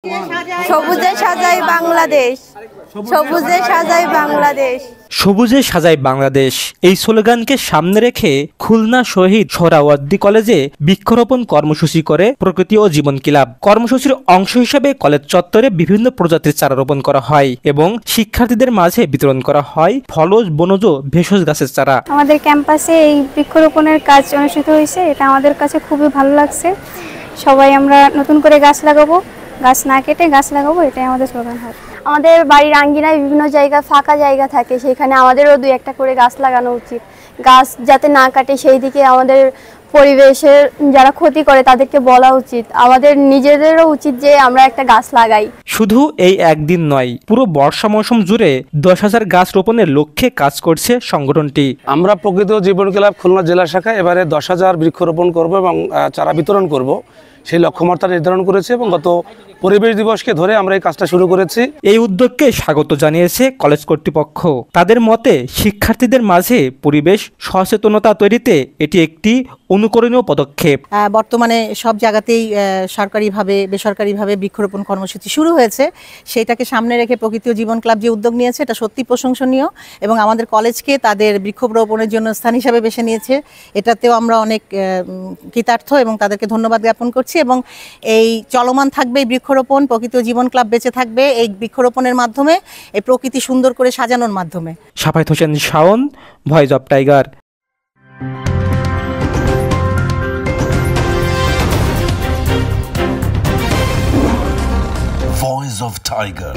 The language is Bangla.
সবুজে সাজাই বাংলাদেশ, সবুজে সাজাই বাংলাদেশ। সবুজে সাজাই বাংলাদেশ এই স্লোগানকে সামনে রেখে খুলনা শহীদ সোহরাওয়ার্দী কলেজে বৃক্ষরোপণ কর্মসূচি করে প্রকৃতি ও জীবন ক্লাব। কর্মসূচির অংশ হিসেবে কলেজ চত্বরে বিভিন্ন প্রজাতির চারা রোপণ করা হয় এবং শিক্ষার্থীদের মাঝে বিতরণ করা হয় ফলজ, বনজ, ভেষজ গাছের চারা। আমাদের ক্যাম্পাসে এই বৃক্ষরোপণের কাজ অনুষ্ঠিত হয়েছে, এটা আমাদের কাছে খুবই ভালো লাগছে। সবাই আমরা নতুন করে গাছ লাগাবো, গাছ না কেটে গাছ লাগাবো, এটাই আমাদের স্লোগান হয়। আমাদের বাড়ির আঙ্গিনায় বিভিন্ন জায়গা ফাঁকা জায়গা থাকে, সেখানে আমাদেরও দুই একটা করে গাছ লাগানো উচিত। গাছ যাতে না কাটে সেই দিকে আমাদের পরিবেশের যারা ক্ষতি করে তাদেরকে বলা উচিত। আমাদের নিজেদেরও উচিত যে আমরা একটা গাছ লাগাই। শুধু এই একদিন নয়, পুরো বর্ষা মৌসুম জুড়ে 10,000 গাছ রোপণের লক্ষ্যে কাজ করছে সংগঠনটি। আমরা প্রকৃতি ও জীবন ক্লাব খুলনা জেলা শাখা এবারে 10,000 বৃক্ষরোপণ করব এবং চারা বিতরণ করব, সেই লক্ষ্যমাত্রা নির্ধারণ করেছে এবং গত পরিবেশ দিবসকে ধরে আমরা এই কাজটা শুরু করেছি। এই উদ্যোগকে স্বাগত জানিয়েছে কলেজ কর্তৃপক্ষ। তাদের মতে শিক্ষার্থীদের মাঝে পরিবেশ সচেতনতা তৈরিতে এটি একটি অনুকরণীয় পদক্ষেপ। বর্তমানে সব জায়গাতেই সরকারিভাবে বেসরকারিভাবে বৃক্ষরোপণ কর্মসূচি শুরু হয়েছে, সেইটাকে সামনে রেখে প্রকৃতি ও জীবন ক্লাব যে উদ্যোগ নিয়েছে এটা সত্যি প্রশংসনীয় এবং আমাদের কলেজকে তাদের বৃক্ষরোপণের জন্য স্থান হিসাবে বেছে নিয়েছে, এটাতেও আমরা অনেক কৃতার্থ এবং তাদেরকে ধন্যবাদ জ্ঞাপন করছি। এবং এই চলমান থাকবে বৃক্ষরোপণ, প্রকৃতি ও জীবন ক্লাব বেঁচে থাকবে এই বৃক্ষরোপণের মাধ্যমে, এই প্রকৃতি সুন্দর করে সাজানোর মাধ্যমে। Safayet Hossain Shaon, voice of tiger. Voice of Tiger.